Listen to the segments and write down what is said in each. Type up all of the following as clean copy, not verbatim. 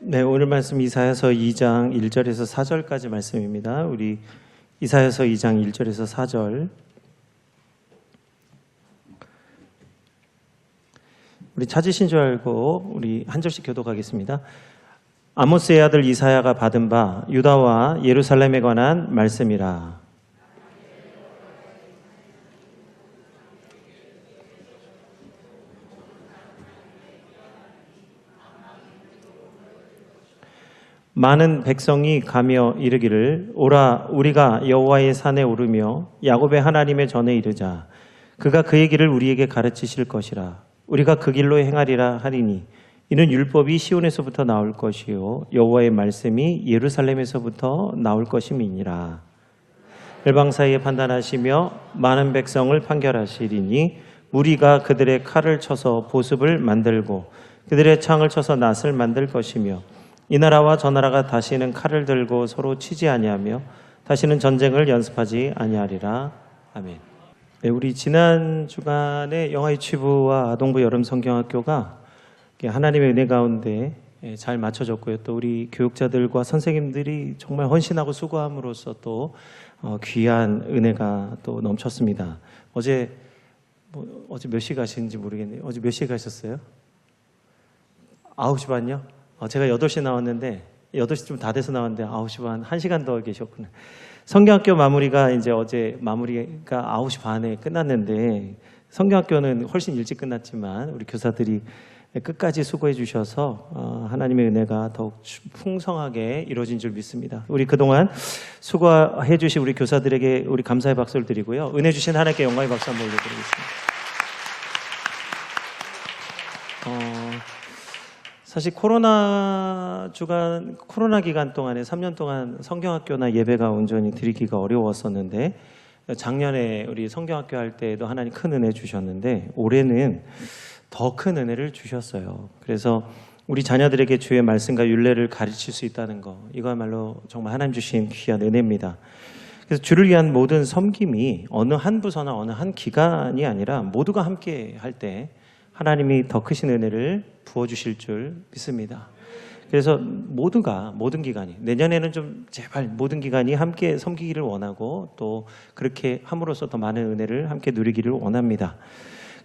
네, 오늘 말씀 이사야서 2장 1절에서 4절까지 말씀입니다. 우리 이사야서 2장 1절에서 4절. 우리 찾으신 줄 알고 우리 한 절씩 교독하겠습니다. 아모스의 아들 이사야가 받은 바 유다와 예루살렘에 관한 말씀이라. 많은 백성이 가며 이르기를 오라 우리가 여호와의 산에 오르며 야곱의 하나님의 전에 이르자. 그가 그의 길을 우리에게 가르치실 것이라. 우리가 그 길로 행하리라 하리니 이는 율법이 시온에서부터 나올 것이요 여호와의 말씀이 예루살렘에서부터 나올 것임이니라. 열방 사이에 판단하시며 많은 백성을 판결하시리니 무리가 그들의 칼을 쳐서 보습을 만들고 그들의 창을 쳐서 낫을 만들 것이며 이 나라와 저 나라가 다시는 칼을 들고 서로 치지 아니하며 다시는 전쟁을 연습하지 아니하리라. 아멘. 네, 우리 지난 주간에 영아유치부와 아동부 여름성경학교가 하나님의 은혜 가운데 잘 맞춰졌고요. 또 우리 교육자들과 선생님들이 정말 헌신하고 수고함으로써 또 귀한 은혜가 또 넘쳤습니다. 어제 몇 시 가시는지 모르겠네요. 어제 몇 시에 가셨어요? 9시 반요? 제가 8시 나왔는데 8시 좀 다 돼서 나왔는데 9시 반 1시간 더 계셨구나. 성경학교 마무리가 이제 어제 마무리가 9시 반에 끝났는데 성경학교는 훨씬 일찍 끝났지만 우리 교사들이 끝까지 수고해 주셔서 하나님의 은혜가 더욱 풍성하게 이루어진 줄 믿습니다. 우리 그동안 수고해 주신 우리 교사들에게 우리 감사의 박수를 드리고요. 은혜 주신 하나님께 영광의 박수 한번 올려드리겠습니다. 사실 코로나 기간 동안에 3년 동안 성경학교나 예배가 온전히 드리기가 어려웠었는데 작년에 우리 성경학교 할 때에도 하나님 큰 은혜 주셨는데 올해는 더 큰 은혜를 주셨어요. 그래서 우리 자녀들에게 주의 말씀과 율례를 가르칠 수 있다는 거 이거야말로 정말 하나님 주신 귀한 은혜입니다. 그래서 주를 위한 모든 섬김이 어느 한 부서나 어느 한 기간이 아니라 모두가 함께 할 때 하나님이 더 크신 은혜를 부어주실 줄 믿습니다. 그래서 모든 기간이 내년에는 좀 제발 모든 기간이 함께 섬기기를 원하고 또 그렇게 함으로써 더 많은 은혜를 함께 누리기를 원합니다.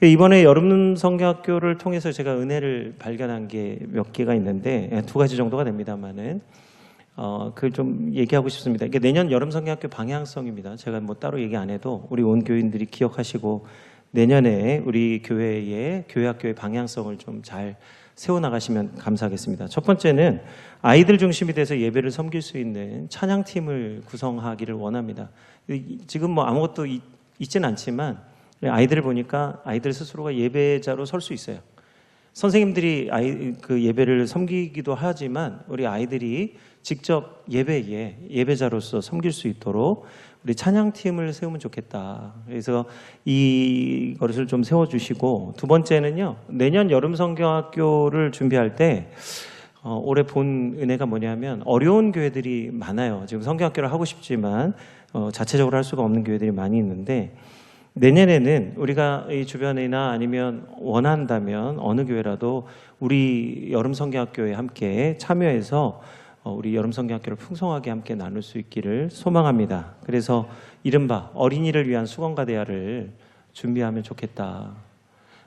이번에 여름 성경학교를 통해서 제가 은혜를 발견한 게 몇 개가 있는데 2가지 정도가 됩니다만은 그걸 좀 얘기하고 싶습니다. 이게 내년 여름 성경학교 방향성입니다. 제가 뭐 따로 얘기 안 해도 우리 온 교인들이 기억하시고 내년에 우리 교회의 교회학교의 방향성을 좀 잘 세워나가시면 감사하겠습니다. 첫 번째는 아이들 중심이 돼서 예배를 섬길 수 있는 찬양팀을 구성하기를 원합니다. 지금 뭐 아무것도 있지는 않지만 아이들을 보니까 아이들 스스로가 예배자로 설 수 있어요. 선생님들이 그 예배를 섬기기도 하지만 우리 아이들이 직접 예배자로서 섬길 수 있도록 우리 찬양팀을 세우면 좋겠다. 그래서 이것을 좀 세워주시고 두 번째는요. 내년 여름 성경학교를 준비할 때 올해 본 은혜가 뭐냐면 어려운 교회들이 많아요. 지금 성경학교를 하고 싶지만 자체적으로 할 수가 없는 교회들이 많이 있는데 내년에는 우리가 이 주변이나 아니면 원한다면 어느 교회라도 우리 여름 성경학교에 함께 참여해서 우리 여름 성경학교를 풍성하게 함께 나눌 수 있기를 소망합니다. 그래서 이른바 어린이를 위한 수건과 대야를 준비하면 좋겠다.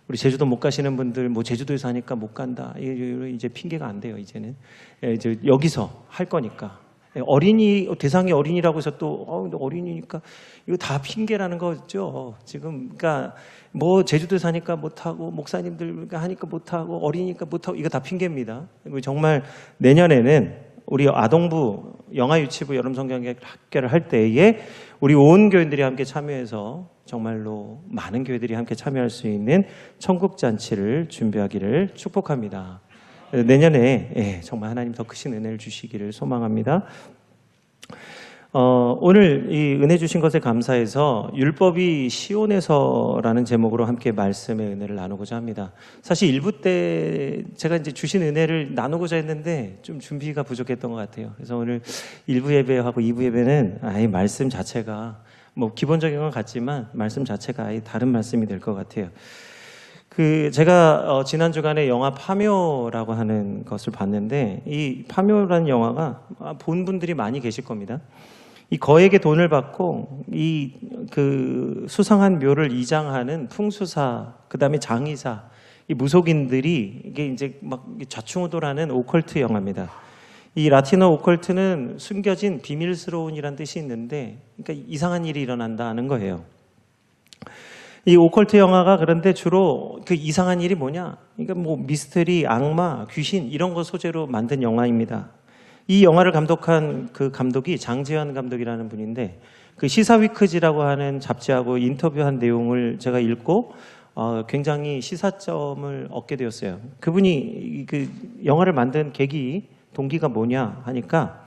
우리 제주도 못 가시는 분들 뭐 제주도에서 하니까 못 간다. 이제 핑계가 안 돼요. 이제는 이제 여기서 할 거니까. 어린이 대상이 어린이라고 해서 또 어린이니까 이거 다 핑계라는 거죠. 지금 그러니까 뭐 제주도 사니까 못 하고 목사님들 하니까 못 하고 어린이니까 못 하고 이거 다 핑계입니다. 정말 내년에는 우리 아동부 영아유치부 여름성경학교를 할 때에 우리 온 교인들이 함께 참여해서 정말로 많은 교회들이 함께 참여할 수 있는 천국잔치를 준비하기를 축복합니다. 내년에 정말 하나님 더 크신 은혜를 주시기를 소망합니다. 오늘 이 은혜 주신 것에 감사해서 율법이 시온에서라는 제목으로 함께 말씀의 은혜를 나누고자 합니다. 사실 1부 때 제가 이제 주신 은혜를 나누고자 했는데 좀 준비가 부족했던 것 같아요. 그래서 오늘 1부 예배하고 2부 예배는 아예 말씀 자체가 뭐 기본적인 건 같지만 말씀 자체가 아예 다른 말씀이 될 것 같아요. 제가 지난 주간에 영화 파묘라고 하는 것을 봤는데, 이 파묘라는 영화가 본 분들이 많이 계실 겁니다. 이 거액의 돈을 받고 수상한 묘를 이장하는 풍수사, 그다음에 장의사, 이 무속인들이 이게 이제 막 좌충우돌하는 오컬트 영화입니다. 이 라틴어 오컬트는 숨겨진 비밀스러운이라는 뜻이 있는데, 그러니까 이상한 일이 일어난다는 거예요. 이 오컬트 영화가 그런데 주로 그 이상한 일이 뭐냐? 그러니까 뭐 미스터리, 악마, 귀신 이런 거 소재로 만든 영화입니다. 이 영화를 감독한 그 감독이 장지현 감독이라는 분인데, 그 시사위크지라고 하는 잡지하고 인터뷰한 내용을 제가 읽고 굉장히 시사점을 얻게 되었어요. 그분이 그 영화를 만든 동기가 뭐냐 하니까,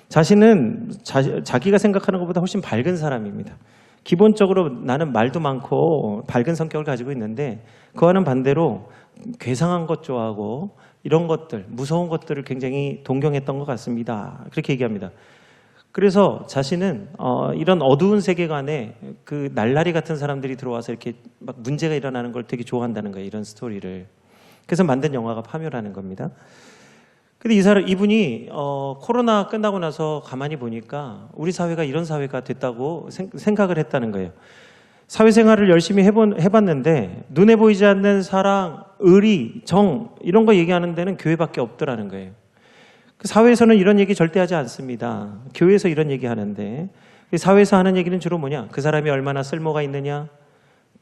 자신은 자기가 생각하는 것보다 훨씬 밝은 사람입니다. 기본적으로 나는 말도 많고 밝은 성격을 가지고 있는데, 그와는 반대로 괴상한 것 좋아하고 이런 것들, 무서운 것들을 굉장히 동경했던 것 같습니다. 그렇게 얘기합니다. 그래서 자신은 이런 어두운 세계관에 그 날라리 같은 사람들이 들어와서 이렇게 막 문제가 일어나는 걸 되게 좋아한다는 거예요. 이런 스토리를. 그래서 만든 영화가 파묘라는 겁니다. 근데 이분이 코로나 끝나고 나서 가만히 보니까 우리 사회가 이런 사회가 됐다고 생각을 했다는 거예요. 사회생활을 열심히 해봤는데 눈에 보이지 않는 사랑, 의리, 정 이런 거 얘기하는 데는 교회밖에 없더라는 거예요. 그 사회에서는 이런 얘기 절대 하지 않습니다. 교회에서 이런 얘기 하는데, 사회에서 하는 얘기는 주로 뭐냐? 그 사람이 얼마나 쓸모가 있느냐,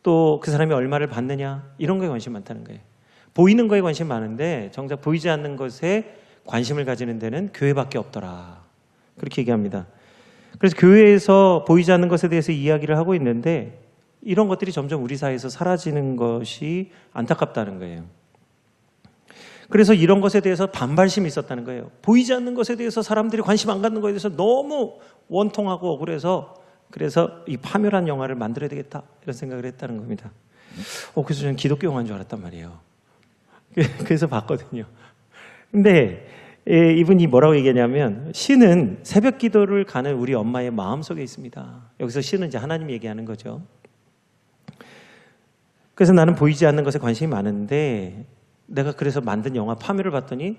또 그 사람이 얼마를 받느냐, 이런 거에 관심 많다는 거예요. 보이는 거에 관심 많은데 정작 보이지 않는 것에 관심을 가지는 데는 교회밖에 없더라. 그렇게 얘기합니다. 그래서 교회에서 보이지 않는 것에 대해서 이야기를 하고 있는데, 이런 것들이 점점 우리 사회에서 사라지는 것이 안타깝다는 거예요. 그래서 이런 것에 대해서 반발심이 있었다는 거예요. 보이지 않는 것에 대해서 사람들이 관심 안 갖는 것에 대해서 너무 원통하고 억울해서, 그래서 이 파묘란 영화를 만들어야 되겠다 이런 생각을 했다는 겁니다. 그래서 저는 기독교 영화인 줄 알았단 말이에요. 그래서 봤거든요. 근데 이분이 뭐라고 얘기하냐면, 신은 새벽 기도를 가는 우리 엄마의 마음속에 있습니다. 여기서 신은 이제 하나님 얘기하는 거죠. 그래서 나는 보이지 않는 것에 관심이 많은데, 내가 그래서 만든 영화 파묘를 봤더니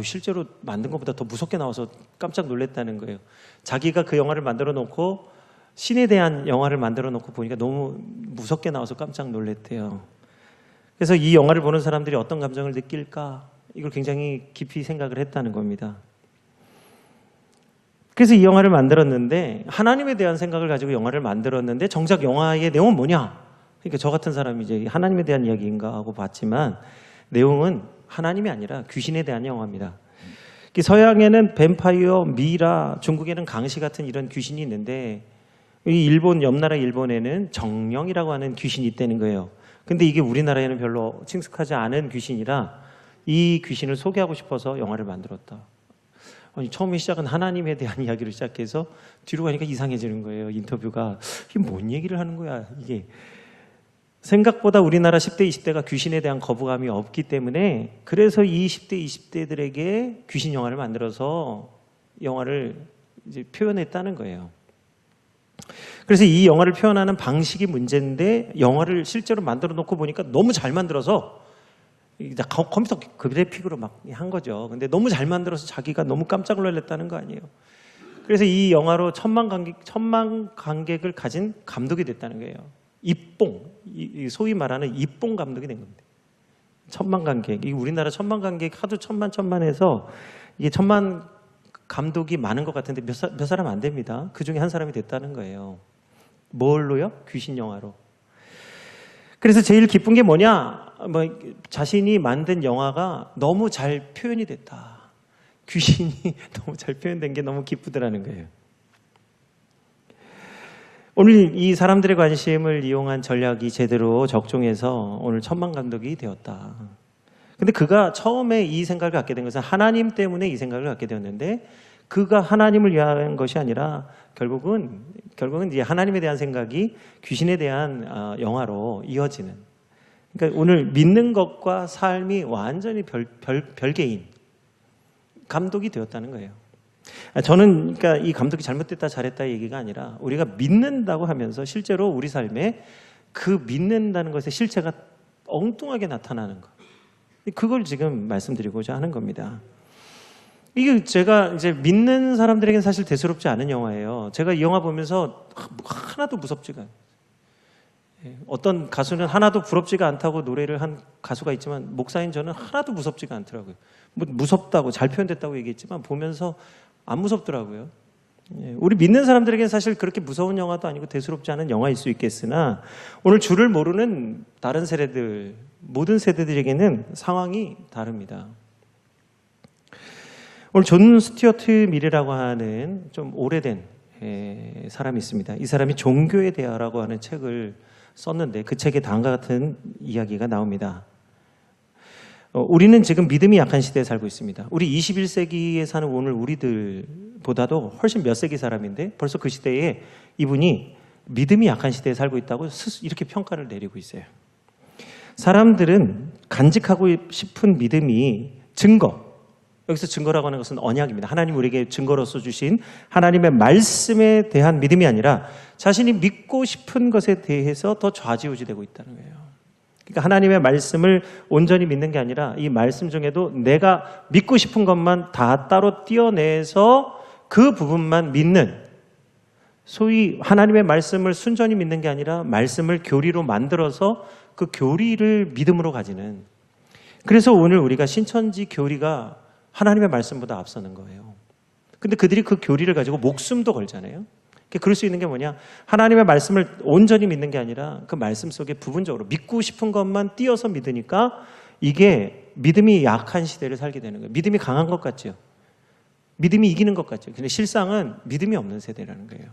실제로 만든 것보다 더 무섭게 나와서 깜짝 놀랐다는 거예요. 자기가 그 영화를 만들어 놓고 신에 대한 영화를 만들어 놓고 보니까 너무 무섭게 나와서 깜짝 놀랐대요. 그래서 이 영화를 보는 사람들이 어떤 감정을 느낄까, 이걸 굉장히 깊이 생각을 했다는 겁니다. 그래서 이 영화를 만들었는데, 하나님에 대한 생각을 가지고 영화를 만들었는데, 정작 영화의 내용은 뭐냐? 그러니까 저 같은 사람이 이제 하나님에 대한 이야기인가 하고 봤지만, 내용은 하나님이 아니라 귀신에 대한 영화입니다. 서양에는 뱀파이어, 미라, 중국에는 강시 같은 이런 귀신이 있는데, 이 옆나라 일본에는 정령이라고 하는 귀신이 있다는 거예요. 근데 이게 우리나라에는 별로 친숙하지 않은 귀신이라 이 귀신을 소개하고 싶어서 영화를 만들었다. 처음에 시작은 하나님에 대한 이야기로 시작해서 뒤로 가니까 이상해지는 거예요. 인터뷰가. 이게 뭔 얘기를 하는 거야, 이게. 생각보다 우리나라 10대, 20대가 귀신에 대한 거부감이 없기 때문에, 그래서 이 10대, 20대들에게 귀신 영화를 만들어서 영화를 이제 표현했다는 거예요. 그래서 이 영화를 표현하는 방식이 문제인데, 영화를 실제로 만들어 놓고 보니까 너무 잘 만들어서, 컴퓨터 그래픽으로 막 한 거죠. 근데 너무 잘 만들어서 자기가 너무 깜짝 놀랐다는 거 아니에요. 그래서 이 영화로 천만 관객을 가진 감독이 됐다는 거예요. 소위 말하는 입봉 감독이 된 겁니다. 천만 관객. 우리나라 천만 관객 하도 천만해서 이게 천만 감독이 많은 것 같은데 몇 사람 안 됩니다. 그 중에 한 사람이 됐다는 거예요. 뭘로요? 귀신 영화로. 그래서 제일 기쁜 게 뭐냐? 자신이 만든 영화가 너무 잘 표현이 됐다. 귀신이 너무 잘 표현된 게 너무 기쁘더라는 거예요. 오늘 이 사람들의 관심을 이용한 전략이 제대로 적중해서 오늘 천만 감독이 되었다. 근데 그가 처음에 이 생각을 갖게 된 것은 하나님 때문에 이 생각을 갖게 되었는데, 그가 하나님을 위한 것이 아니라 결국은 이제 하나님에 대한 생각이 귀신에 대한 영화로 이어지는. 그러니까 오늘 믿는 것과 삶이 완전히 별개인 감독이 되었다는 거예요. 저는 그러니까 이 감독이 잘못됐다 잘했다 얘기가 아니라, 우리가 믿는다고 하면서 실제로 우리 삶에 그 믿는다는 것의 실체가 엉뚱하게 나타나는 거. 그걸 지금 말씀드리고자 하는 겁니다. 이게 제가 이제 믿는 사람들에게는 사실 대수롭지 않은 영화예요. 제가 이 영화 보면서 하나도 무섭지가 않아요. 어떤 가수는 하나도 부럽지가 않다고 노래를 한 가수가 있지만 목사인 저는 하나도 무섭지가 않더라고요. 뭐 무섭다고 잘 표현됐다고 얘기했지만 보면서 안 무섭더라고요. 우리 믿는 사람들에게는 사실 그렇게 무서운 영화도 아니고 대수롭지 않은 영화일 수 있겠으나 오늘 주를 모르는 다른 세대들, 모든 세대들에게는 상황이 다릅니다. 오늘 존 스튜어트 밀이라고 하는 좀 오래된 사람이 있습니다. 이 사람이 종교에 대하라고 하는 책을 썼는데 그 책에 다음과 같은 이야기가 나옵니다. 우리는 지금 믿음이 약한 시대에 살고 있습니다. 우리 21세기에 사는 오늘 우리들보다도 훨씬 몇 세기 사람인데 벌써 그 시대에 이분이 믿음이 약한 시대에 살고 있다고 이렇게 평가를 내리고 있어요. 사람들은 간직하고 싶은 믿음이 증거, 여기서 증거라고 하는 것은 언약입니다. 하나님 우리에게 증거로서 주신 하나님의 말씀에 대한 믿음이 아니라 자신이 믿고 싶은 것에 대해서 더 좌지우지되고 있다는 거예요. 그러니까 하나님의 말씀을 온전히 믿는 게 아니라 이 말씀 중에도 내가 믿고 싶은 것만 다 따로 떼어내서 그 부분만 믿는, 소위 하나님의 말씀을 순전히 믿는 게 아니라 말씀을 교리로 만들어서 그 교리를 믿음으로 가지는, 그래서 오늘 우리가 신천지 교리가 하나님의 말씀보다 앞서는 거예요. 근데 그들이 그 교리를 가지고 목숨도 걸잖아요. 그럴 수 있는 게 뭐냐? 하나님의 말씀을 온전히 믿는 게 아니라 그 말씀 속에 부분적으로 믿고 싶은 것만 띄어서 믿으니까 이게 믿음이 약한 시대를 살게 되는 거예요. 믿음이 강한 것 같죠? 믿음이 이기는 것 같죠? 근데 실상은 믿음이 없는 세대라는 거예요.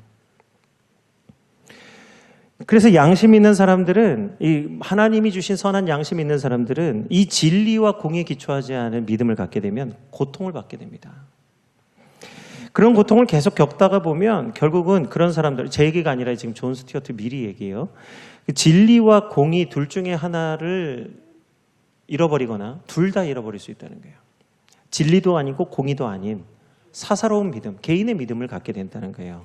그래서 양심 있는 사람들은, 이 하나님이 주신 선한 양심 있는 사람들은 이 진리와 공에 기초하지 않은 믿음을 갖게 되면 고통을 받게 됩니다. 그런 고통을 계속 겪다가 보면 결국은 그런 사람들, 제 얘기가 아니라 지금 존 스튜어트 밀이 얘기예요. 진리와 공이 둘 중에 하나를 잃어버리거나 둘 다 잃어버릴 수 있다는 거예요. 진리도 아니고 공의도 아닌 사사로운 믿음, 개인의 믿음을 갖게 된다는 거예요.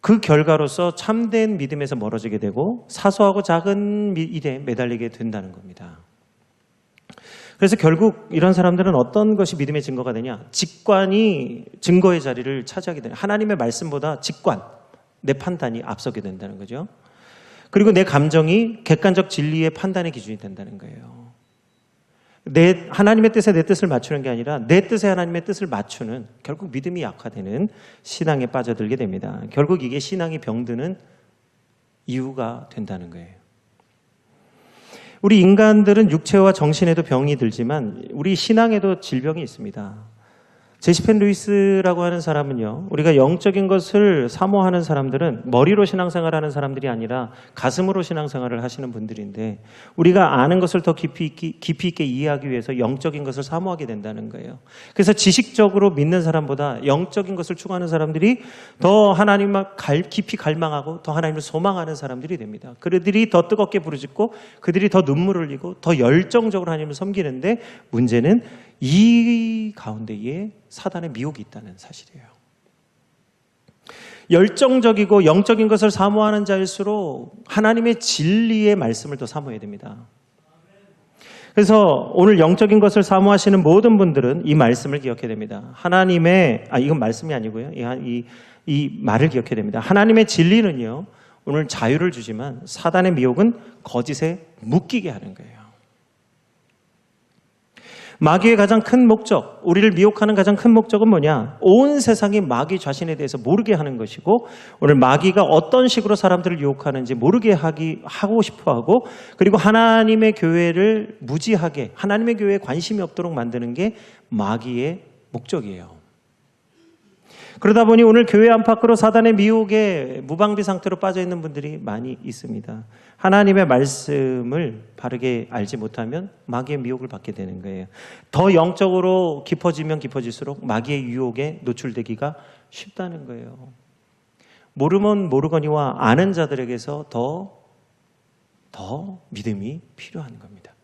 그 결과로서 참된 믿음에서 멀어지게 되고 사소하고 작은 일에 매달리게 된다는 겁니다. 그래서 결국 이런 사람들은 어떤 것이 믿음의 증거가 되냐? 직관이 증거의 자리를 차지하게 되는, 하나님의 말씀보다 직관, 내 판단이 앞서게 된다는 거죠. 그리고 내 감정이 객관적 진리의 판단의 기준이 된다는 거예요. 하나님의 뜻에 내 뜻을 맞추는 게 아니라 내 뜻에 하나님의 뜻을 맞추는, 결국 믿음이 약화되는 신앙에 빠져들게 됩니다. 결국 이게 신앙이 병드는 이유가 된다는 거예요. 우리 인간들은 육체와 정신에도 병이 들지만 우리 신앙에도 질병이 있습니다. 제시펜 루이스라고 하는 사람은요, 우리가 영적인 것을 사모하는 사람들은 머리로 신앙생활하는 사람들이 아니라 가슴으로 신앙생활을 하시는 분들인데, 우리가 아는 것을 더 깊이 있게 이해하기 위해서 영적인 것을 사모하게 된다는 거예요. 그래서 지식적으로 믿는 사람보다 영적인 것을 추구하는 사람들이 더 하나님을 깊이 갈망하고 더 하나님을 소망하는 사람들이 됩니다. 그들이 더 뜨겁게 부르짖고 그들이 더 눈물을 흘리고 더 열정적으로 하나님을 섬기는데, 문제는 이 가운데에 사단의 미혹이 있다는 사실이에요. 열정적이고 영적인 것을 사모하는 자일수록 하나님의 진리의 말씀을 더 사모해야 됩니다. 그래서 오늘 영적인 것을 사모하시는 모든 분들은 이 말씀을 기억해야 됩니다. 이건 말씀이 아니고요. 이 말을 기억해야 됩니다. 하나님의 진리는요, 오늘 자유를 주지만 사단의 미혹은 거짓에 묶이게 하는 거예요. 마귀의 가장 큰 목적, 우리를 미혹하는 가장 큰 목적은 뭐냐? 온 세상이 마귀 자신에 대해서 모르게 하는 것이고, 오늘 마귀가 어떤 식으로 사람들을 유혹하는지 모르게 하고 싶어하고, 그리고 하나님의 교회를 무지하게, 하나님의 교회에 관심이 없도록 만드는 게 마귀의 목적이에요. 그러다 보니 오늘 교회 안팎으로 사단의 미혹에 무방비 상태로 빠져 있는 분들이 많이 있습니다. 하나님의 말씀을 바르게 알지 못하면 마귀의 미혹을 받게 되는 거예요. 더 영적으로 깊어지면 깊어질수록 마귀의 유혹에 노출되기가 쉽다는 거예요. 모르면 모르거니와 아는 자들에게서 더 믿음이 필요한 겁니다.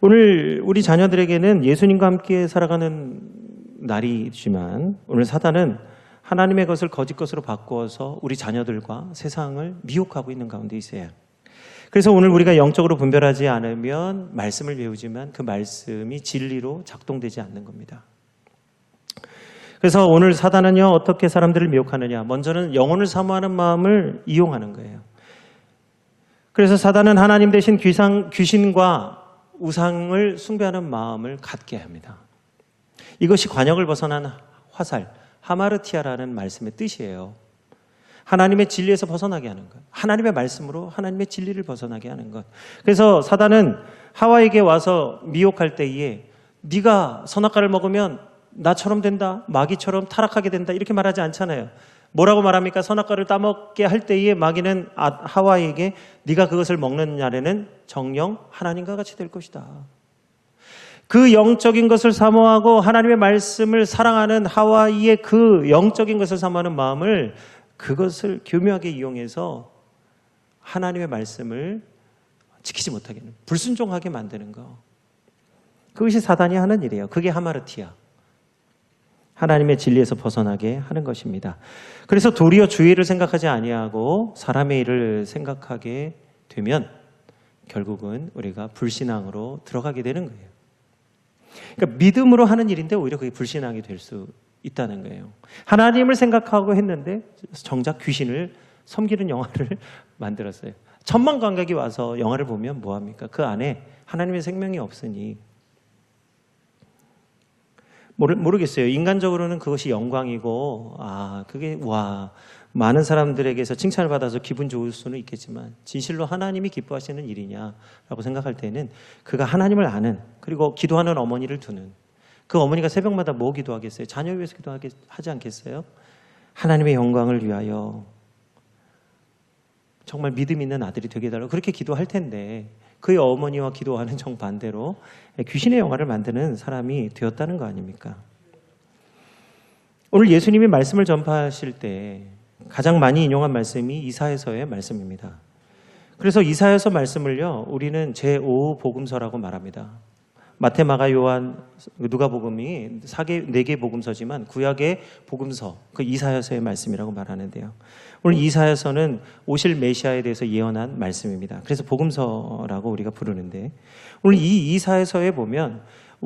오늘 우리 자녀들에게는 예수님과 함께 살아가는 날이지만, 오늘 사단은 하나님의 것을 거짓 것으로 바꾸어서 우리 자녀들과 세상을 미혹하고 있는 가운데 있어요. 그래서 오늘 우리가 영적으로 분별하지 않으면 말씀을 배우지만 그 말씀이 진리로 작동되지 않는 겁니다. 그래서 오늘 사단은요, 어떻게 사람들을 미혹하느냐. 먼저는 영혼을 사모하는 마음을 이용하는 거예요. 그래서 사단은 하나님 대신 귀신과 우상을 숭배하는 마음을 갖게 합니다. 이것이 관역을 벗어난 화살, 하마르티아라는 말씀의 뜻이에요. 하나님의 진리에서 벗어나게 하는 것. 하나님의 말씀으로 하나님의 진리를 벗어나게 하는 것. 그래서 사단은 하와에게 와서 미혹할 때에 네가 선악과를 먹으면 나처럼 된다, 마귀처럼 타락하게 된다 이렇게 말하지 않잖아요. 뭐라고 말합니까? 선악과를 따먹게 할 때에 마귀는 하와에게 네가 그것을 먹는 날에는 정령 하나님과 같이 될 것이다. 그 영적인 것을 사모하고 하나님의 말씀을 사랑하는 하와이의 그 영적인 것을 사모하는 마음을 그것을 교묘하게 이용해서 하나님의 말씀을 지키지 못하게 하는, 불순종하게 만드는 거. 그것이 사단이 하는 일이에요. 그게 하마르티아. 하나님의 진리에서 벗어나게 하는 것입니다. 그래서 도리어 주의 일을 생각하지 아니하고 사람의 일을 생각하게 되면 결국은 우리가 불신앙으로 들어가게 되는 거예요. 그러니까 믿음으로 하는 일인데 오히려 그게 불신앙이 될 수 있다는 거예요. 하나님을 생각하고 했는데 정작 귀신을 섬기는 영화를 만들었어요. 천만 관객이 와서 영화를 보면 뭐합니까? 그 안에 하나님의 생명이 없으니 모르겠어요. 인간적으로는 그것이 영광이고 그게 많은 사람들에게서 칭찬을 받아서 기분 좋을 수는 있겠지만 진실로 하나님이 기뻐하시는 일이냐라고 생각할 때는 그가 하나님을 아는, 그리고 기도하는 어머니를 두는, 그 어머니가 새벽마다 뭐 기도하겠어요? 자녀 위해서 하지 않겠어요? 하나님의 영광을 위하여 정말 믿음 있는 아들이 되게 해달라고 그렇게 기도할 텐데 그의 어머니와 기도하는 정반대로 귀신의 영화를 만드는 사람이 되었다는 거 아닙니까? 오늘 예수님이 말씀을 전파하실 때 가장 많이 인용한 말씀이 이사야서의 말씀입니다. 그래서 이사야서 말씀을요, 우리는 제5 복음서라고 말합니다. 마태, 마가, 요한, 누가복음이 4개 복음서지만 구약의 복음서, 그 이사야서의 말씀이라고 말하는데요. 오늘 이사야서는 오실 메시아에 대해서 예언한 말씀입니다. 그래서 복음서라고 우리가 부르는데, 오늘 이 이사야서에 보면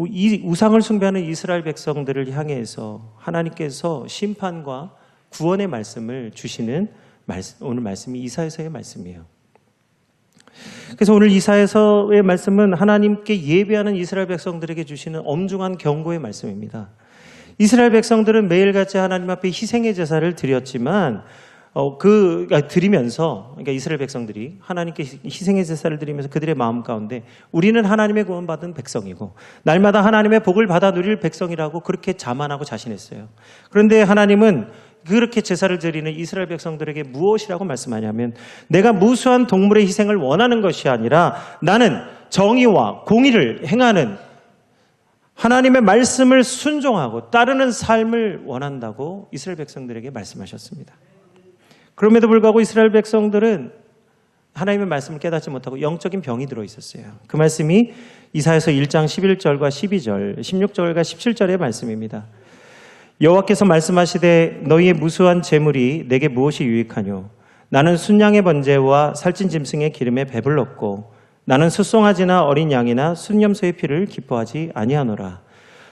이 우상을 숭배하는 이스라엘 백성들을 향해서 하나님께서 심판과 구원의 말씀을 주시는 오늘 말씀이 이사야서의 말씀이에요. 그래서 오늘 이사야서의 말씀은 하나님께 예배하는 이스라엘 백성들에게 주시는 엄중한 경고의 말씀입니다. 이스라엘 백성들은 매일같이 하나님 앞에 희생의 제사를 드렸지만 드리면서, 그러니까 이스라엘 백성들이 하나님께 희생의 제사를 드리면서 그들의 마음 가운데 우리는 하나님의 구원받은 백성이고 날마다 하나님의 복을 받아 누릴 백성이라고 그렇게 자만하고 자신했어요. 그런데 하나님은 그렇게 제사를 드리는 이스라엘 백성들에게 무엇이라고 말씀하냐면, 내가 무수한 동물의 희생을 원하는 것이 아니라 나는 정의와 공의를 행하는 하나님의 말씀을 순종하고 따르는 삶을 원한다고 이스라엘 백성들에게 말씀하셨습니다. 그럼에도 불구하고 이스라엘 백성들은 하나님의 말씀을 깨닫지 못하고 영적인 병이 들어 있었어요. 그 말씀이 이사야서 1장 11절과 12절, 16절과 17절의 말씀입니다. 여호와께서 말씀하시되 너희의 무수한 재물이 내게 무엇이 유익하뇨? 나는 순양의 번제와 살찐 짐승의 기름에 배불렀고 나는 숫송아지나 어린 양이나 순염소의 피를 기뻐하지 아니하노라.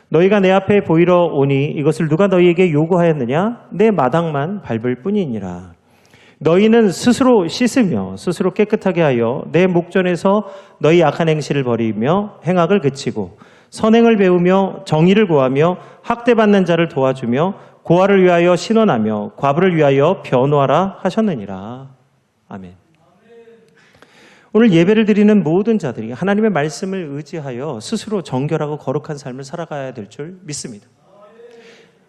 너희가 내 앞에 보이러 오니 이것을 누가 너희에게 요구하였느냐? 내 마당만 밟을 뿐이니라. 너희는 스스로 씻으며 스스로 깨끗하게 하여 내 목전에서 너희 악한 행실을 버리며 행악을 그치고 선행을 배우며 정의를 구하며 학대받는 자를 도와주며 고아를 위하여 신원하며 과부를 위하여 변호하라 하셨느니라. 아멘. 오늘 예배를 드리는 모든 자들이 하나님의 말씀을 의지하여 스스로 정결하고 거룩한 삶을 살아가야 될 줄 믿습니다.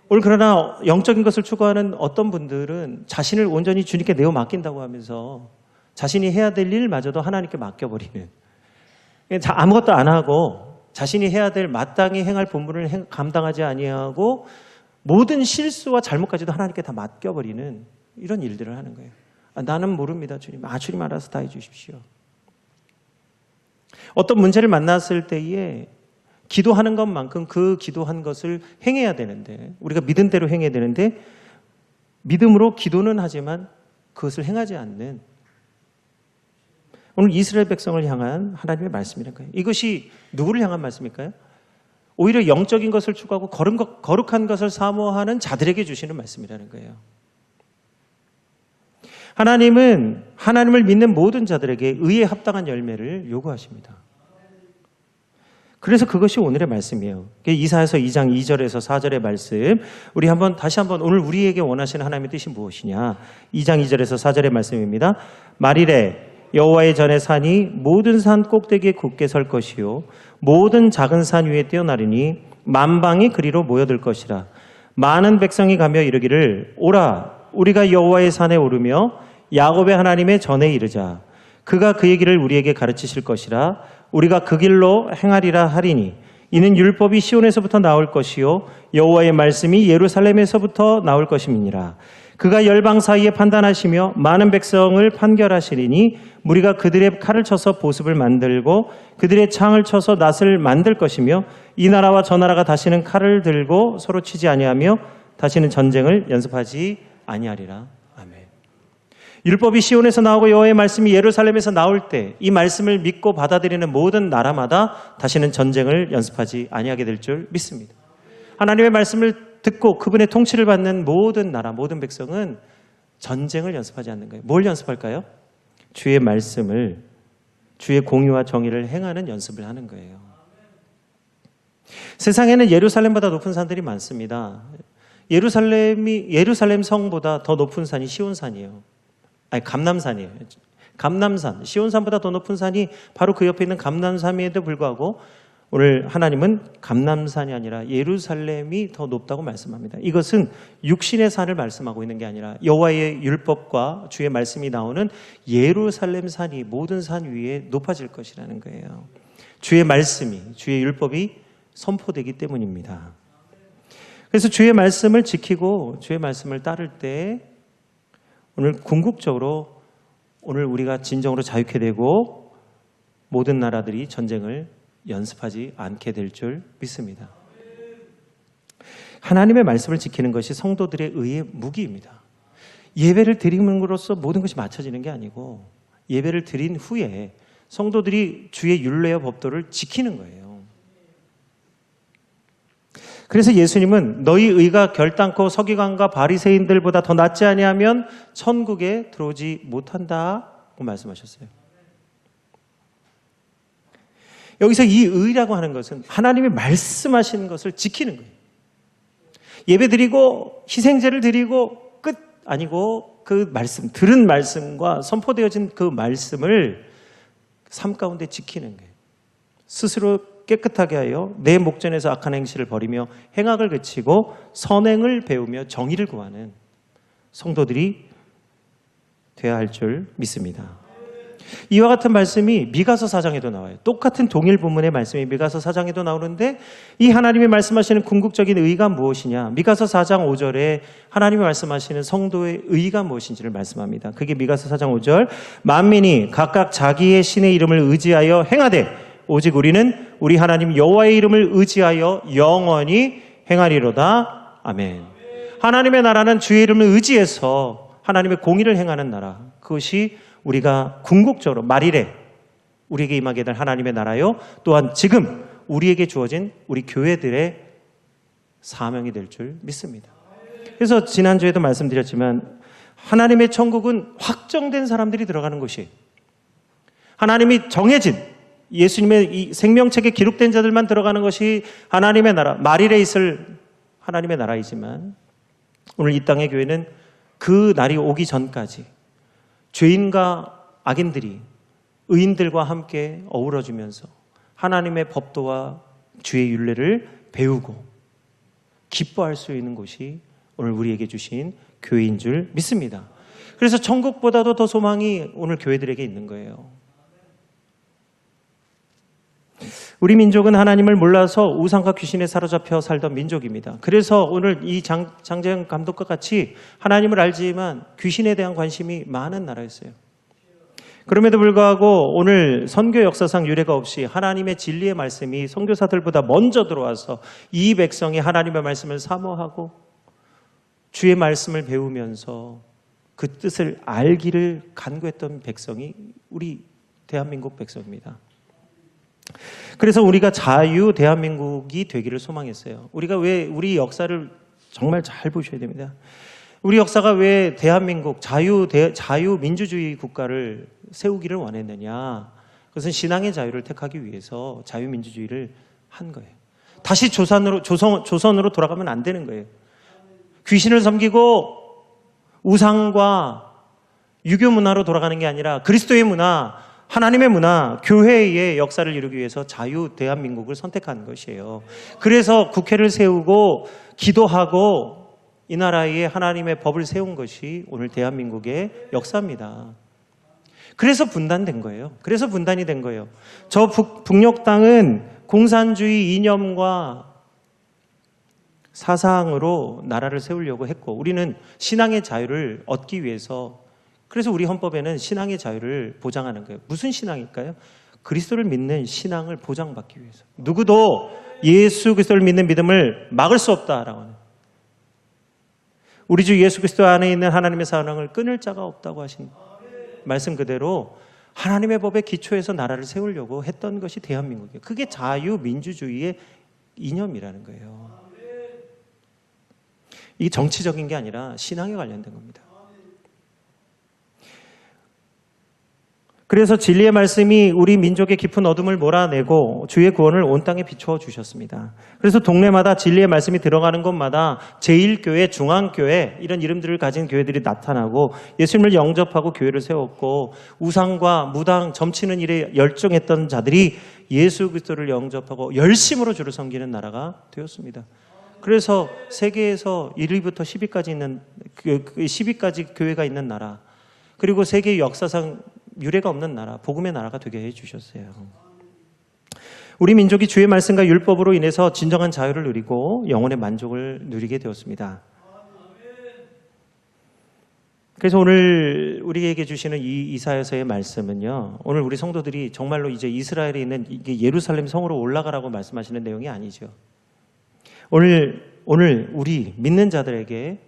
오늘 그러나 영적인 것을 추구하는 어떤 분들은 자신을 온전히 주님께 내어 맡긴다고 하면서 자신이 해야 될 일마저도 하나님께 맡겨버리는, 아무것도 안 하고 자신이 해야 될 마땅히 행할 본분을 감당하지 아니하고 모든 실수와 잘못까지도 하나님께 다 맡겨버리는 이런 일들을 하는 거예요. 나는 모릅니다, 주님. 주님 알아서 다 해주십시오. 어떤 문제를 만났을 때에 기도하는 것만큼 그 기도한 것을 행해야 되는데, 우리가 믿은 대로 행해야 되는데 믿음으로 기도는 하지만 그것을 행하지 않는, 오늘 이스라엘 백성을 향한 하나님의 말씀이라는 거예요. 이것이 누구를 향한 말씀일까요? 오히려 영적인 것을 추구하고 거룩한 것을 사모하는 자들에게 주시는 말씀이라는 거예요. 하나님은 하나님을 믿는 모든 자들에게 의에 합당한 열매를 요구하십니다. 그래서 그것이 오늘의 말씀이에요. 이사야서 2장 2절에서 4절의 말씀, 우리 다시 한번 오늘 우리에게 원하시는 하나님의 뜻이 무엇이냐? 2장 2절에서 4절의 말씀입니다. 말이래 여호와의 전에 산이 모든 산 꼭대기에 굳게 설 것이요 모든 작은 산 위에 뛰어나르니 만방이 그리로 모여들 것이라. 많은 백성이 가며 이르기를 오라 우리가 여호와의 산에 오르며 야곱의 하나님의 전에 이르자. 그가 그의 길을 우리에게 가르치실 것이라. 우리가 그 길로 행하리라 하리니 이는 율법이 시온에서부터 나올 것이요 여호와의 말씀이 예루살렘에서부터 나올 것임이니라. 그가 열방 사이에 판단하시며 많은 백성을 판결하시리니 무리가 그들의 칼을 쳐서 보습을 만들고 그들의 창을 쳐서 낫을 만들 것이며 이 나라와 저 나라가 다시는 칼을 들고 서로 치지 아니하며 다시는 전쟁을 연습하지 아니하리라. 아멘. 율법이 시온에서 나오고 여호와의 말씀이 예루살렘에서 나올 때 이 말씀을 믿고 받아들이는 모든 나라마다 다시는 전쟁을 연습하지 아니하게 될 줄 믿습니다. 하나님의 말씀을 듣고 그분의 통치를 받는 모든 나라, 모든 백성은 전쟁을 연습하지 않는 거예요. 뭘 연습할까요? 주의 말씀을, 주의 공의와 정의를 행하는 연습을 하는 거예요. 세상에는 예루살렘보다 높은 산들이 많습니다. 예루살렘 성보다 더 높은 산이 시온산이에요. 아니, 감람산이에요. 감람산, 시온산보다 더 높은 산이 바로 그 옆에 있는 감람산임에도 불구하고 오늘 하나님은 감람산이 아니라 예루살렘이 더 높다고 말씀합니다. 이것은 육신의 산을 말씀하고 있는 게 아니라 여호와의 율법과 주의 말씀이 나오는 예루살렘 산이 모든 산 위에 높아질 것이라는 거예요. 주의 말씀이, 주의 율법이 선포되기 때문입니다. 그래서 주의 말씀을 지키고 주의 말씀을 따를 때 오늘 궁극적으로 오늘 우리가 진정으로 자유케 되고 모든 나라들이 전쟁을 연습하지 않게 될 줄 믿습니다. 하나님의 말씀을 지키는 것이 성도들의 의의 무기입니다. 예배를 드림으로써 모든 것이 맞춰지는 게 아니고 예배를 드린 후에 성도들이 주의 율례와 법도를 지키는 거예요. 그래서 예수님은 너희 의가 결단코 서기관과 바리새인들보다 더 낫지 아니하면 천국에 들어오지 못한다고 말씀하셨어요. 여기서 이 의라고 하는 것은 하나님이 말씀하시는 것을 지키는 거예요. 예배 드리고 희생제를 드리고 끝 아니고 그 말씀, 들은 말씀과 선포되어진 그 말씀을 삶 가운데 지키는 거예요. 스스로 깨끗하게 하여 내 목전에서 악한 행실을 버리며 행악을 그치고 선행을 배우며 정의를 구하는 성도들이 되어야 할 줄 믿습니다. 이와 같은 말씀이 미가서 4장에도 나와요. 똑같은 동일 본문의 말씀이 미가서 4장에도 나오는데 이 하나님이 말씀하시는 궁극적인 의가 무엇이냐? 미가서 4장 5절에 하나님이 말씀하시는 성도의 의가 무엇인지를 말씀합니다. 그게 미가서 4장 5절 만민이 각각 자기의 신의 이름을 의지하여 행하되 오직 우리는 우리 하나님 여호와의 이름을 의지하여 영원히 행하리로다. 아멘. 하나님의 나라는 주의 이름을 의지해서 하나님의 공의를 행하는 나라. 그것이 우리가 궁극적으로 말이래 우리에게 임하게 될 하나님의 나라요. 또한 지금 우리에게 주어진 우리 교회들의 사명이 될 줄 믿습니다. 그래서 지난주에도 말씀드렸지만 하나님의 천국은 확정된 사람들이 들어가는 곳이에요. 하나님이 정해진 예수님의 이 생명책에 기록된 자들만 들어가는 것이 하나님의 나라, 말일에 있을 하나님의 나라이지만 오늘 이 땅의 교회는 그 날이 오기 전까지 죄인과 악인들이 의인들과 함께 어우러지면서 하나님의 법도와 주의 율례를 배우고 기뻐할 수 있는 곳이 오늘 우리에게 주신 교회인 줄 믿습니다. 그래서 천국보다도 더 소망이 오늘 교회들에게 있는 거예요. 우리 민족은 하나님을 몰라서 우상과 귀신에 사로잡혀 살던 민족입니다. 그래서 오늘 이 장재영 감독과 같이 하나님을 알지만 귀신에 대한 관심이 많은 나라였어요. 그럼에도 불구하고 오늘 선교 역사상 유례가 없이 하나님의 진리의 말씀이 선교사들보다 먼저 들어와서 이 백성이 하나님의 말씀을 사모하고 주의 말씀을 배우면서 그 뜻을 알기를 간구했던 백성이 우리 대한민국 백성입니다. 그래서 우리가 자유 대한민국이 되기를 소망했어요. 우리가 왜 우리 역사를 정말 잘 보셔야 됩니다. 우리 역사가 왜 대한민국 자유민주주의 국가를 세우기를 원했느냐? 그것은 신앙의 자유를 택하기 위해서 자유민주주의를 한 거예요. 다시 조선으로 돌아가면 안 되는 거예요. 귀신을 섬기고 우상과 유교 문화로 돌아가는 게 아니라 그리스도의 문화, 하나님의 문화, 교회의 역사를 이루기 위해서 자유 대한민국을 선택한 것이에요. 그래서 국회를 세우고 기도하고 이 나라에 하나님의 법을 세운 것이 오늘 대한민국의 역사입니다. 그래서 분단된 거예요. 그래서 분단이 된 거예요. 저 북녘 땅은 공산주의 이념과 사상으로 나라를 세우려고 했고 우리는 신앙의 자유를 얻기 위해서 그래서 우리 헌법에는 신앙의 자유를 보장하는 거예요. 무슨 신앙일까요? 그리스도를 믿는 신앙을 보장받기 위해서. 누구도 예수 그리스도를 믿는 믿음을 막을 수 없다라고 하는. 우리 주 예수 그리스도 안에 있는 하나님의 사랑을 끊을 자가 없다고 하신 말씀 그대로 하나님의 법에 기초해서 나라를 세우려고 했던 것이 대한민국이에요. 그게 자유민주주의의 이념이라는 거예요. 이게 정치적인 게 아니라 신앙에 관련된 겁니다. 그래서 진리의 말씀이 우리 민족의 깊은 어둠을 몰아내고 주의 구원을 온 땅에 비추어 주셨습니다. 그래서 동네마다 진리의 말씀이 들어가는 곳마다 제1교회, 중앙교회 이런 이름들을 가진 교회들이 나타나고 예수님을 영접하고 교회를 세웠고 우상과 무당, 점치는 일에 열정했던 자들이 예수 그리스도를 영접하고 열심으로 주를 섬기는 나라가 되었습니다. 그래서 세계에서 1위부터 10위까지 있는 10위까지 교회가 있는 나라 그리고 세계 역사상 유례가 없는 나라, 복음의 나라가 되게 해주셨어요. 우리 민족이 주의 말씀과 율법으로 인해서 진정한 자유를 누리고 영혼의 만족을 누리게 되었습니다. 그래서 오늘 우리에게 주시는 이 이사야서의 말씀은요, 오늘 우리 성도들이 정말로 이제 이스라엘에 있는 이게 예루살렘 성으로 올라가라고 말씀하시는 내용이 아니죠. 오늘 우리 믿는 자들에게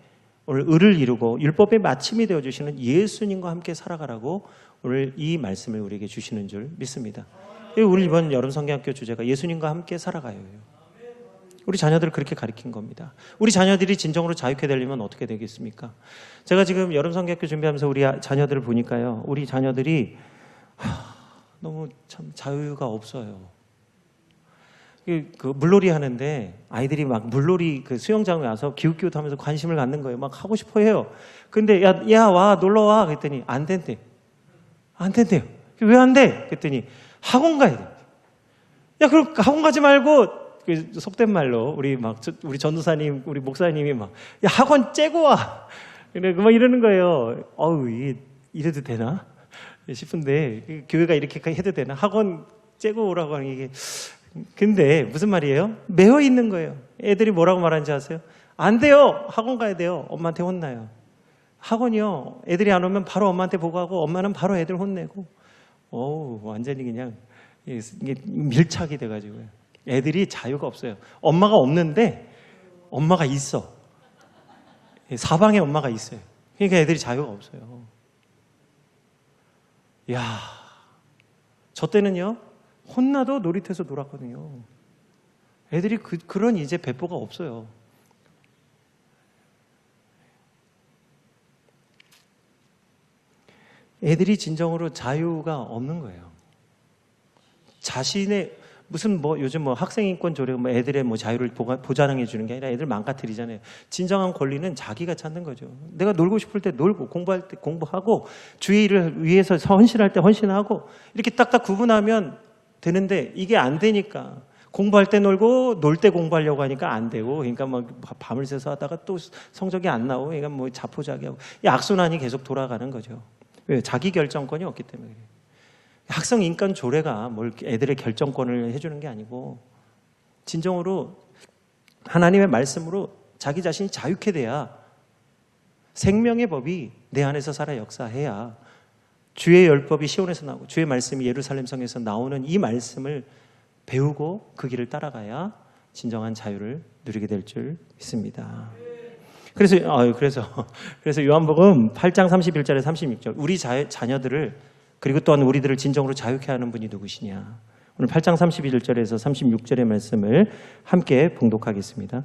오늘 의를 이루고 율법의 마침이 되어주시는 예수님과 함께 살아가라고 오늘 이 말씀을 우리에게 주시는 줄 믿습니다. 우리 이번 여름 성경학교 주제가 예수님과 함께 살아가요예요. 우리 자녀들을 그렇게 가르친 겁니다. 우리 자녀들이 진정으로 자유케 되려면 어떻게 되겠습니까? 제가 지금 여름 성경학교 준비하면서 우리 자녀들을 보니까요. 우리 자녀들이 너무 참 자유가 없어요. 그 물놀이 하는데 아이들이 막 물놀이 그 수영장에 와서 기웃기웃하면서 관심을 갖는 거예요. 막 하고 싶어 해요. 근데 야 와 놀러 와 그랬더니 안 된대. 안 된대요. 왜 안 돼? 그랬더니 학원 가야 돼. 야 그럼 학원 가지 말고 그 속된 말로 우리 전도사님 우리 목사님이 막 야 학원 째고 와. 근데 막 이러는 거예요. 어우 이래도 되나 싶은데 교회가 이렇게 해도 되나? 학원 째고 오라고 하는 게 근데 무슨 말이에요? 매여 있는 거예요. 애들이 뭐라고 말하는지 아세요? 안 돼요. 학원 가야 돼요. 엄마한테 혼나요. 학원이요. 애들이 안 오면 바로 엄마한테 보고하고 엄마는 바로 애들 혼내고 완전히 그냥 이게 밀착이 돼가지고요. 애들이 자유가 없어요. 엄마가 없는데 엄마가 있어. 사방에 엄마가 있어요. 그러니까 애들이 자유가 없어요. 야, 저 때는요. 혼나도 놀이터에서 놀았거든요. 애들이 그런 이제 배포가 없어요. 애들이 진정으로 자유가 없는 거예요. 자신의 무슨 요즘 학생인권 조례 애들의 자유를 보장해 주는 게 아니라 애들 망가뜨리잖아요. 진정한 권리는 자기가 찾는 거죠. 내가 놀고 싶을 때 놀고 공부할 때 공부하고 주의 일을 위해서 헌신할 때 헌신하고 이렇게 딱딱 구분하면 되는데 이게 안 되니까 공부할 때 놀고 놀 때 공부하려고 하니까 안 되고 그러니까 밤을 새서 하다가 또 성적이 안 나오고 그러니까 자포자기하고 이 악순환이 계속 돌아가는 거죠. 왜? 자기 결정권이 없기 때문에 그래요. 학생 인권 조례가 애들의 결정권을 해주는 게 아니고 진정으로 하나님의 말씀으로 자기 자신이 자유케 돼야 생명의 법이 내 안에서 살아 역사해야 주의 율법이 시온에서 나오고 주의 말씀이 예루살렘 성에서 나오는 이 말씀을 배우고 그 길을 따라가야 진정한 자유를 누리게 될 줄 믿습니다. 그래서 요한복음 8장 31절에 36절 우리 자녀들을 그리고 또한 우리들을 진정으로 자유케 하는 분이 누구시냐. 오늘 8장 31절에서 36절의 말씀을 함께 봉독하겠습니다.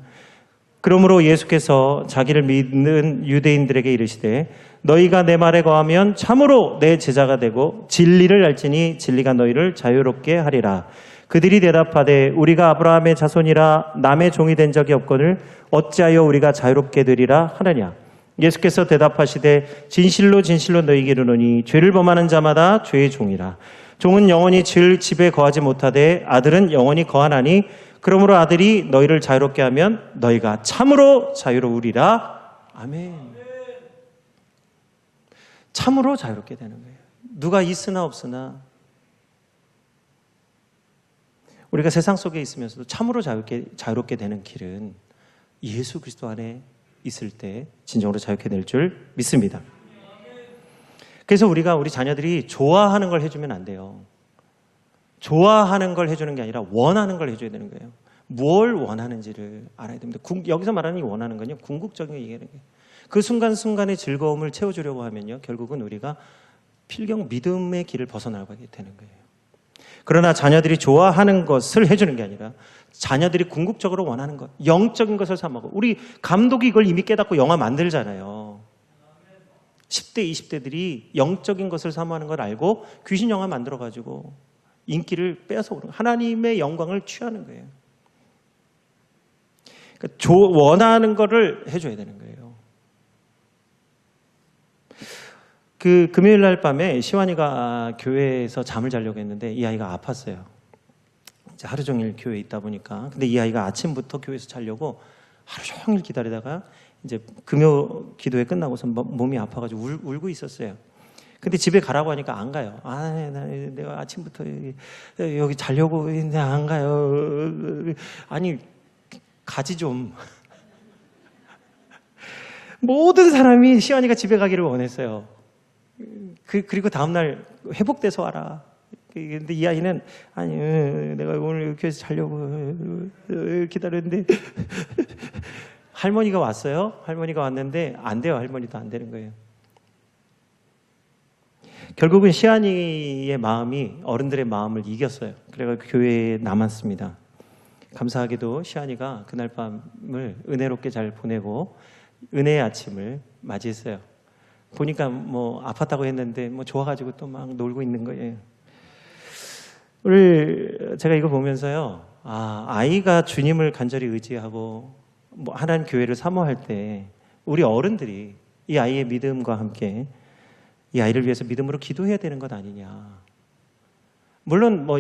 그러므로 예수께서 자기를 믿는 유대인들에게 이르시되 너희가 내 말에 거하면 참으로 내 제자가 되고 진리를 알지니 진리가 너희를 자유롭게 하리라. 그들이 대답하되 우리가 아브라함의 자손이라 남의 종이 된 적이 없거늘 어찌하여 우리가 자유롭게 되리라 하느냐. 예수께서 대답하시되 진실로 진실로 너희에게 이르노니 죄를 범하는 자마다 죄의 종이라. 종은 영원히 집에 거하지 못하되 아들은 영원히 거하나니 그러므로 아들이 너희를 자유롭게 하면 너희가 참으로 자유로우리라. 아멘. 참으로 자유롭게 되는 거예요. 누가 있으나 없으나 우리가 세상 속에 있으면서도 참으로 자유롭게 되는 길은 예수 그리스도 안에 있을 때 진정으로 자유롭게 될 줄 믿습니다. 그래서 우리가 우리 자녀들이 좋아하는 걸 해주면 안 돼요. 좋아하는 걸 해주는 게 아니라 원하는 걸 해줘야 되는 거예요. 뭘 원하는지를 알아야 됩니다. 여기서 말하는 이 원하는 건요, 궁극적인 얘기하는 거예요. 그 순간순간의 즐거움을 채워주려고 하면요, 결국은 우리가 필경 믿음의 길을 벗어나가게 되는 거예요. 그러나 자녀들이 좋아하는 것을 해주는 게 아니라 자녀들이 궁극적으로 원하는 것, 영적인 것을 사모하고, 우리 감독이 이걸 이미 깨닫고 영화 만들잖아요. 10대, 20대들이 영적인 것을 사모하는 걸 알고 귀신 영화 만들어가지고 인기를 빼앗아 하나님의 영광을 취하는 거예요. 그러니까 원하는 거를 해줘야 되는 거예요. 그 금요일 날 밤에 시완이가 교회에서 잠을 자려고 했는데 이 아이가 아팠어요. 이제 하루 종일 교회에 있다 보니까. 근데 이 아이가 아침부터 교회에서 자려고 하루 종일 기다리다가 이제 금요 기도회 끝나고서 몸이 아파가지고 울고 있었어요. 근데 집에 가라고 하니까 안 가요. 내가 아침부터 여기 자려고 했는데 안 가요. 아니, 가지 좀. 모든 사람이 시완이가 집에 가기를 원했어요. 그리고 다음날 회복돼서 와라. 근데 이 아이는 아니, 내가 오늘 교회에서 자려고 기다렸는데 할머니가 왔어요. 할머니가 왔는데 안 돼요. 할머니도 안 되는 거예요. 결국은 시안이의 마음이 어른들의 마음을 이겼어요. 그래서 교회에 남았습니다. 감사하게도 시안이가 그날 밤을 은혜롭게 잘 보내고 은혜의 아침을 맞이했어요. 보니까 뭐 아팠다고 했는데 뭐 좋아가지고 또 막 놀고 있는 거예요. 제가 이거 보면서요, 아이가 주님을 간절히 의지하고 뭐 하나님 교회를 사모할 때 우리 어른들이 이 아이의 믿음과 함께 이 아이를 위해서 믿음으로 기도해야 되는 것 아니냐. 물론 뭐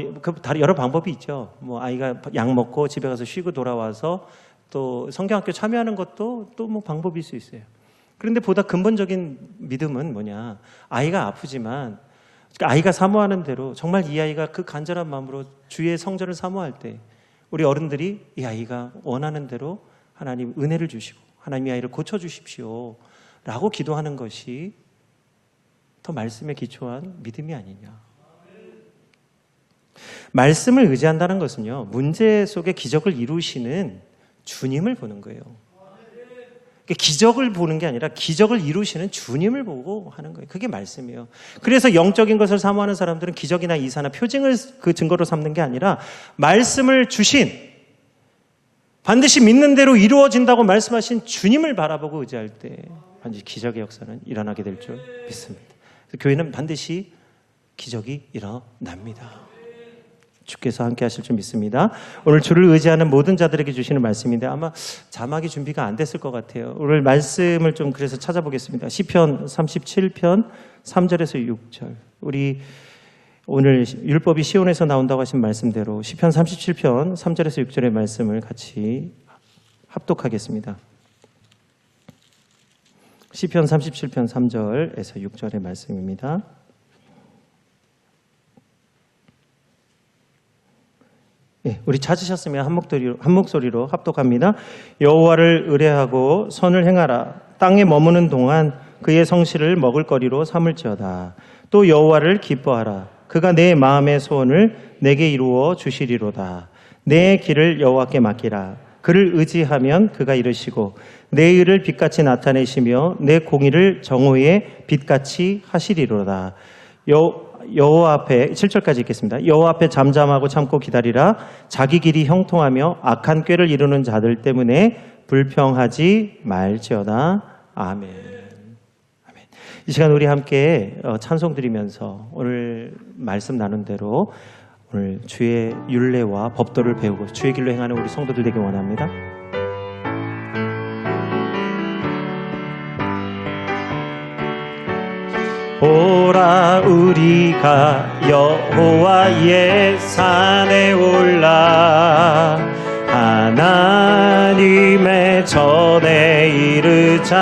여러 방법이 있죠. 뭐 아이가 약 먹고 집에 가서 쉬고 돌아와서 또 성경학교 참여하는 것도 또 뭐 방법일 수 있어요. 그런데 보다 근본적인 믿음은 뭐냐? 아이가 아프지만 아이가 사모하는 대로 정말 이 아이가 그 간절한 마음으로 주의 성전을 사모할 때 우리 어른들이 이 아이가 원하는 대로 하나님 은혜를 주시고 하나님 이 아이를 고쳐주십시오 라고 기도하는 것이 더 말씀에 기초한 믿음이 아니냐. 말씀을 의지한다는 것은요, 문제 속에 기적을 이루시는 주님을 보는 거예요. 기적을 보는 게 아니라 기적을 이루시는 주님을 보고 하는 거예요. 그게 말씀이에요. 그래서 영적인 것을 사모하는 사람들은 기적이나 이사나 표징을 그 증거로 삼는 게 아니라 말씀을 주신, 반드시 믿는 대로 이루어진다고 말씀하신 주님을 바라보고 의지할 때 반드시 기적의 역사는 일어나게 될 줄 믿습니다. 교회는 반드시 기적이 일어납니다. 주께서 함께 하실 줄 믿습니다. 오늘 주를 의지하는 모든 자들에게 주시는 말씀인데 아마 자막이 준비가 안 됐을 것 같아요. 오늘 말씀을 좀 그래서 찾아보겠습니다. 시편 37편 3절에서 6절. 우리 오늘 율법이 시온에서 나온다고 하신 말씀대로 시편 37편 3절에서 6절의 말씀을 같이 합독하겠습니다. 시편 37편 3절에서 6절의 말씀입니다. 우리 찾으셨으면 한 목소리로 합독합니다. 여호와를 의뢰하고 선을 행하라. 땅에 머무는 동안 그의 성실을 먹을거리로 삼을지어다. 또 여호와를 기뻐하라. 그가 내 마음의 소원을 내게 이루어 주시리로다. 내 길을 여호와께 맡기라. 그를 의지하면 그가 이르시고 내 의를 빛같이 나타내시며 내 공의를 정오의 빛같이 하시리로다. 여호와 앞에 7절까지 읽겠습니다. 여호와 앞에 잠잠하고 참고 기다리라. 자기 길이 형통하며 악한 꾀를 이루는 자들 때문에 불평하지 말지어다. 아멘. 아멘. 이 시간 우리 함께 찬송 드리면서 오늘 말씀 나눈 대로 오늘 주의 율례와 법도를 배우고 주의 길로 행하는 우리 성도들 되길 원합니다. 오라 우리가 여호와의 산에 올라 하나님의 전에 이르자.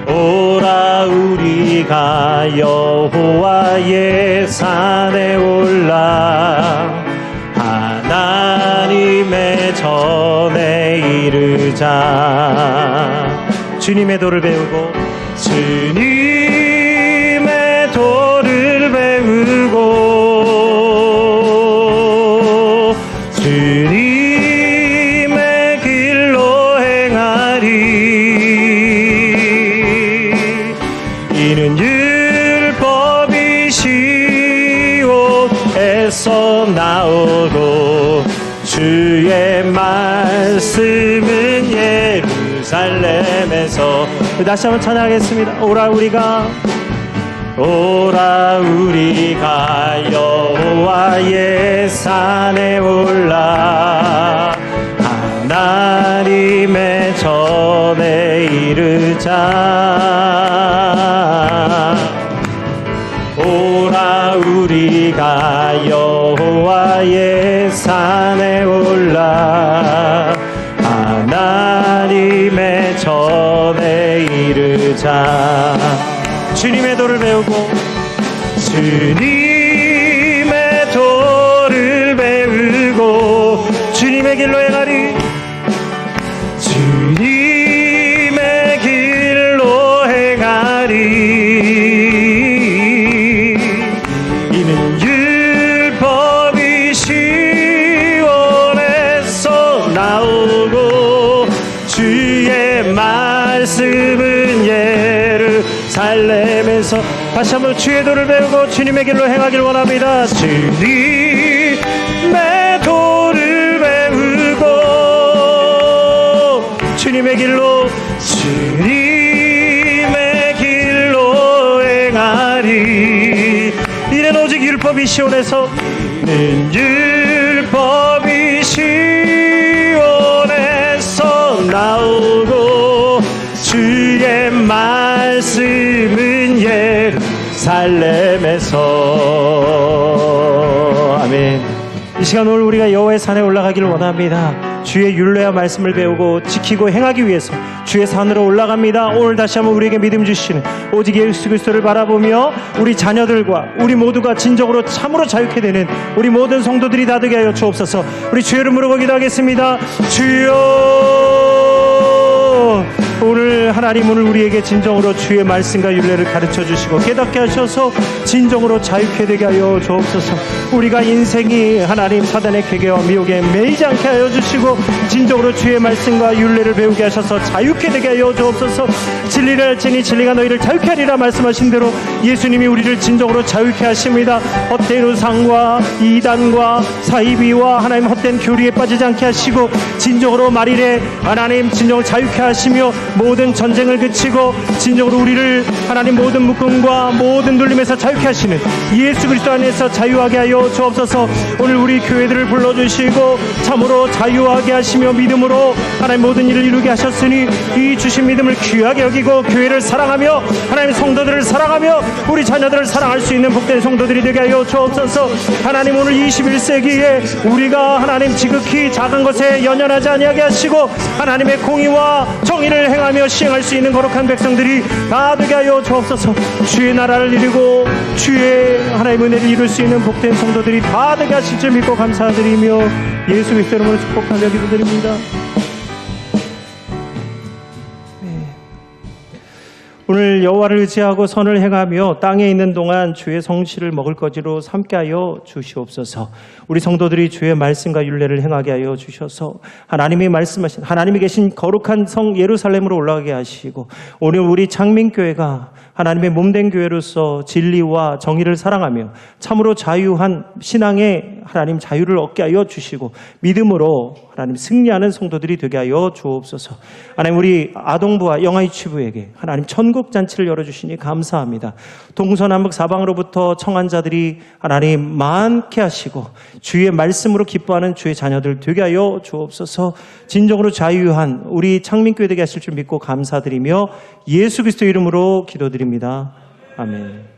오라 우리가 여호와의 산에 올라 하나님의 전에 이르자. 주님의 도를 배우고 주님의 도를 배우고 주님의 길로 행하리. 이는 율법이 시온에서 나오고 주의 말씀은 예루살렘에서. 다시 한번 찬양하겠습니다. 오라 우리가 여호와의 산에 올라 하나님의 전에 이르자. 오라 우리가 여호와의 산에 올라 하나님의 전에 이르자. 주님의 도를 배우고 주님의 도를 배우고 주님의 길로 행하리. 주님의 길로 행하리. 이는 율법이 시온에서 나오고 주의 말씀은 예루살렘에서. 다시 한번 주의 도를 배우고 주님의 길로 행하길 원합니다. 주님의 도를 배우고 주님의 길로 행하리. 이는 오직 율법이 시온에서 율법이 시온에서 나오고 주의 말씀은 예루살렘에서. 아멘. 이 시간 오늘 우리가 여호와의 산에 올라가기를 원합니다. 주의 율례와 말씀을 배우고 지키고 행하기 위해서 주의 산으로 올라갑니다. 오늘 다시 한번 우리에게 믿음 주시는 오직 예수 그리스도를 바라보며 우리 자녀들과 우리 모두가 진정으로 참으로 자유케 되는 우리 모든 성도들이 다 되게 하여 주옵소서. 우리 주의 이름으로 기도하겠습니다. 주여, 오늘 하나님 오늘 우리에게 진정으로 주의 말씀과 율례를 가르쳐 주시고 깨닫게 하셔서 진정으로 자유케 되게 하여 주옵소서. 우리가 인생이 하나님 사단의 괴계와 미혹에 매이지 않게 하여 주시고 진정으로 주의 말씀과 율례를 배우게 하셔서 자유케 되게 하여 주옵소서. 진리를 알지니 진리가 너희를 자유케 하리라 말씀하신 대로 예수님이 우리를 진정으로 자유케 하십니다. 헛된 우상과 이단과 사이비와 하나님 헛된 교리에 빠지지 않게 하시고 진정으로 말일에 하나님 진정으로 자유케 하시며 모든 전쟁을 그치고 진정으로 우리를 하나님 모든 묶음과 모든 눌림에서 자유케 하시는 예수 그리스도 안에서 자유하게 하여 주옵소서. 오늘 우리 교회들을 불러주시고 참으로 자유하게 하시며 믿음으로 하나님 모든 일을 이루게 하셨으니 이 주신 믿음을 귀하게 여기고 교회를 사랑하며 하나님 성도들을 사랑하며 우리 자녀들을 사랑할 수 있는 복된 성도들이 되게 하여 주옵소서. 하나님 오늘 21세기에 우리가 하나님 지극히 작은 것에 연연하지 아니하게 하시고 하나님의 공의와 정의를 행하며 시행할 수 있는 거룩한 백성들이 다 되게 하여 주옵소서. 주의 나라를 이루고 주의 하나님 은혜를 이룰 수 있는 복된 성도들이 다 되게 하실 줄 믿고 감사드리며 예수 그리스도 이름으로 축복하며 기도드립니다. 오늘 여호와를 의지하고 선을 행하며 땅에 있는 동안 주의 성실을 먹을 거지로 삼게 하여 주시옵소서. 우리 성도들이 주의 말씀과 율례를 행하게 하여 주셔서 하나님이 말씀하신 하나님이 계신 거룩한 성 예루살렘으로 올라가게 하시고, 오늘 우리 창민교회가 하나님의 몸된 교회로서 진리와 정의를 사랑하며 참으로 자유한 신앙의 하나님 자유를 얻게 하여 주시고, 믿음으로 하나님 승리하는 성도들이 되게 하여 주옵소서. 하나님, 우리 아동부와 영아유치부에게 하나님 천국 잔치를 열어주시니 감사합니다. 동서남북 사방으로부터 청한 자들이 하나님 많게 하시고 주의 말씀으로 기뻐하는 주의 자녀들 되게 하여 주옵소서. 진정으로 자유한 우리 창민교회 되게 하실 줄 믿고 감사드리며 예수 그리스도 이름으로 기도드립니다. 아멘.